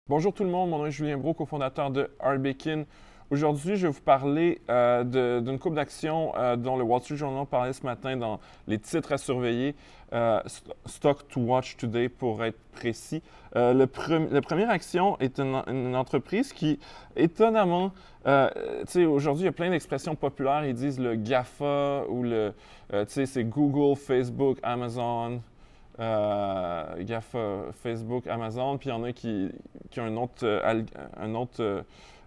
Bonjour tout le monde, mon nom est Julien Brault, cofondateur de Arbekin. Aujourd'hui, je vais vous parler d'une couple d'actions dont le Wall Street Journal parlait ce matin dans les titres à surveiller, Stock to Watch Today pour être précis. La première action est une entreprise qui, étonnamment, aujourd'hui, il y a plein d'expressions populaires. Ils disent le GAFA ou c'est Google, Facebook, Amazon. GAFA, Facebook, Amazon, puis il y en a qui ont une autre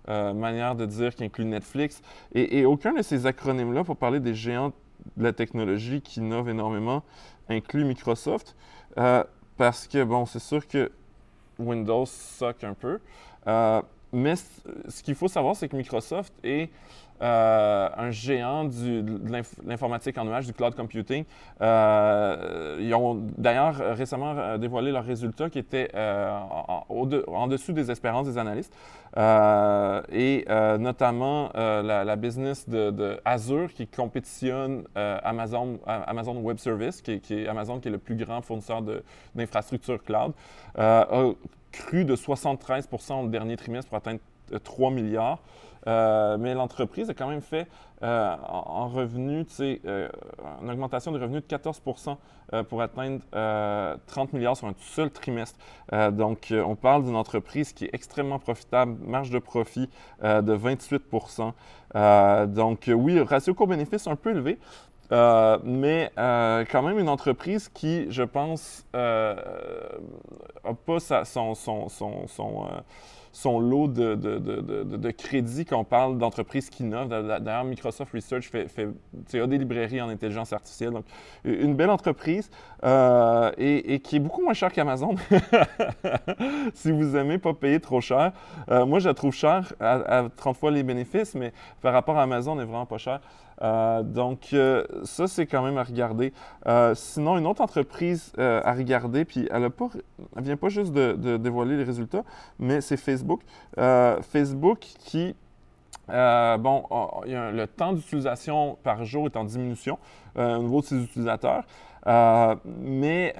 manière de dire qui inclut Netflix. Et aucun de ces acronymes-là, pour parler des géants de la technologie qui innovent énormément, inclut Microsoft. Parce que, bon, c'est sûr que Windows suck un peu. Mais ce qu'il faut savoir, c'est que Microsoft est un géant de l'informatique en nuage, du cloud computing. Ils ont d'ailleurs récemment dévoilé leurs résultats qui étaient en dessous des espérances des analystes. Notamment la business de Azure qui compétitionne Amazon Web Service, qui est Amazon qui est le plus grand fournisseur d'infrastructures cloud, a cru de 73 au dernier trimestre pour atteindre 3 milliards. Mais l'entreprise a quand même fait en revenus, une augmentation de revenus de 14 pour atteindre 30 milliards sur un seul trimestre. Donc, on parle d'une entreprise qui est extrêmement profitable, marge de profit de 28 Donc, oui, ratio coût-bénéfice un peu élevé. Mais quand même une entreprise qui, je pense, n'a pas son lot de crédits quand on parle d'entreprises qui innovent. D'ailleurs, Microsoft Research a des librairies en intelligence artificielle. Donc, une belle entreprise et qui est beaucoup moins chère qu'Amazon. Si vous aimez pas payer trop cher. Moi, je la trouve chère à 30 fois les bénéfices, mais par rapport à Amazon, elle n'est vraiment pas chère. Ça, c'est quand même à regarder. Sinon, une autre entreprise à regarder, puis elle ne vient pas juste de dévoiler les résultats, mais c'est Facebook. Facebook qui, le temps d'utilisation par jour est en diminution au niveau de ses utilisateurs. Mais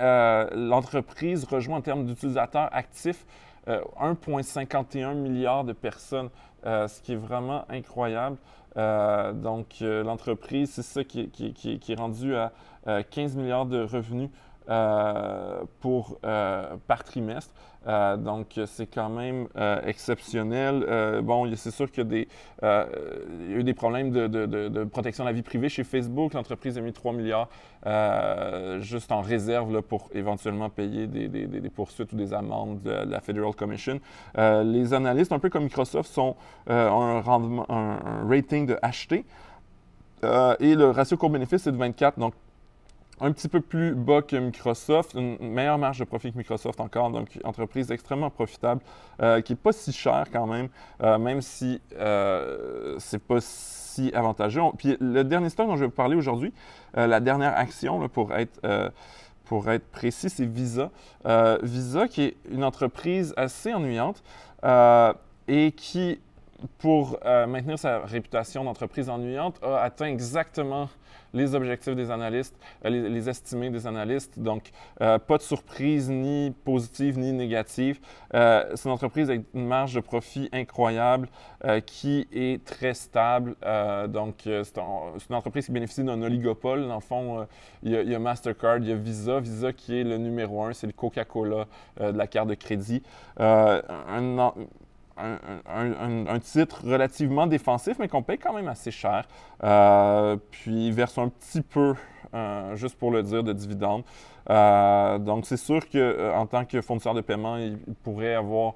l'entreprise rejoint en termes d'utilisateurs actifs 1,51 milliard de personnes, ce qui est vraiment incroyable. L'entreprise, c'est ça qui est rendu à 15 milliards de revenus par trimestre. C'est quand même exceptionnel. C'est sûr qu'il y a eu des problèmes de protection de la vie privée chez Facebook. L'entreprise a mis 3 milliards juste en réserve là, pour éventuellement payer des poursuites ou des amendes de la Federal Commission. Les analystes, un peu comme Microsoft, ont un rating de acheter. Et le ratio coût-bénéfice est de 24. Donc, un petit peu plus bas que Microsoft, une meilleure marge de profit que Microsoft encore, donc entreprise extrêmement profitable, qui n'est pas si chère quand même si c'est pas si avantageux. Puis le dernier stock dont je vais vous parler aujourd'hui, la dernière action là, pour être précis, c'est Visa. Visa qui est une entreprise assez ennuyante et qui, pour maintenir sa réputation d'entreprise ennuyante, a atteint exactement les objectifs des analystes, les estimés des analystes. Donc, pas de surprise ni positive ni négative. C'est une entreprise avec une marge de profit incroyable qui est très stable. C'est une entreprise qui bénéficie d'un oligopole. Dans le fond, il y a Mastercard, il y a Visa. Visa qui est le numéro 1, c'est le Coca-Cola de la carte de crédit. Un titre relativement défensif, mais qu'on paye quand même assez cher. Puis il verse un petit peu, juste pour le dire, de dividendes. Donc c'est sûr qu'en tant que fournisseur de paiement, il pourrait avoir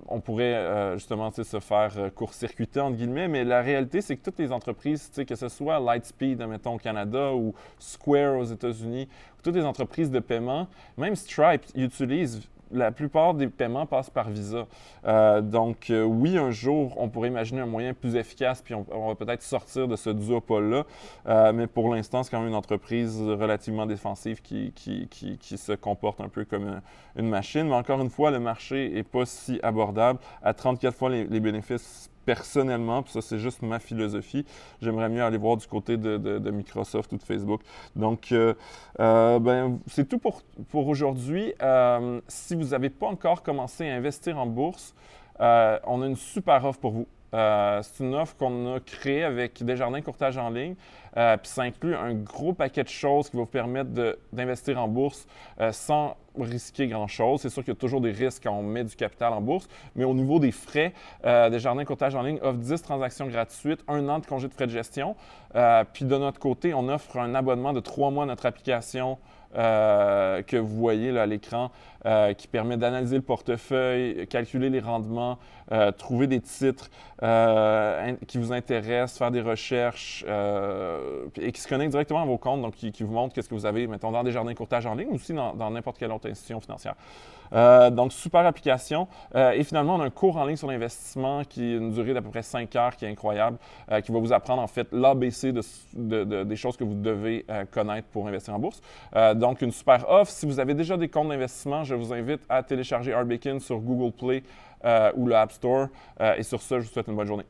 on pourrait justement se faire court-circuiter, entre guillemets, mais la réalité, c'est que toutes les entreprises, que ce soit Lightspeed, admettons, au Canada, ou Square aux États-Unis, toutes les entreprises de paiement, même Stripe, ils utilisent la plupart des paiements passent par Visa. Oui, un jour, on pourrait imaginer un moyen plus efficace, puis on va peut-être sortir de ce duopole-là. Mais pour l'instant, c'est quand même une entreprise relativement défensive qui se comporte un peu comme une machine. Mais encore une fois, le marché n'est pas si abordable. À 34 fois les bénéfices personnellement, puis ça c'est juste ma philosophie, j'aimerais mieux aller voir du côté de Microsoft ou de Facebook. Donc, c'est tout pour aujourd'hui. Si vous n'avez pas encore commencé à investir en bourse, on a une super offre pour vous. C'est une offre qu'on a créée avec Desjardins Courtage en ligne. Puis ça inclut un gros paquet de choses qui va vous permettre d'investir en bourse sans risquer grand-chose. C'est sûr qu'il y a toujours des risques quand on met du capital en bourse, mais au niveau des frais, Desjardins Courtage en ligne offre 10 transactions gratuites, 1 an de congé de frais de gestion. Puis de notre côté, on offre un abonnement de 3 mois à notre application que vous voyez là, à l'écran, qui permet d'analyser le portefeuille, calculer les rendements, trouver des titres qui vous intéressent, faire des recherches et qui se connectent directement à vos comptes, donc qui vous montrent qu'est-ce que vous avez, mettons, dans Desjardins Courtage en ligne ou aussi dans n'importe quelle autre institution financière. Donc, super application. Et finalement, on a un cours en ligne sur l'investissement qui a une durée d'à peu près 5 heures, qui est incroyable, qui va vous apprendre en fait l'ABC des choses que vous devez connaître pour investir en bourse. Donc, une super offre. Si vous avez déjà des comptes d'investissement, je vous invite à télécharger Arbekin sur Google Play ou le App Store. Et sur ce, je vous souhaite une bonne journée.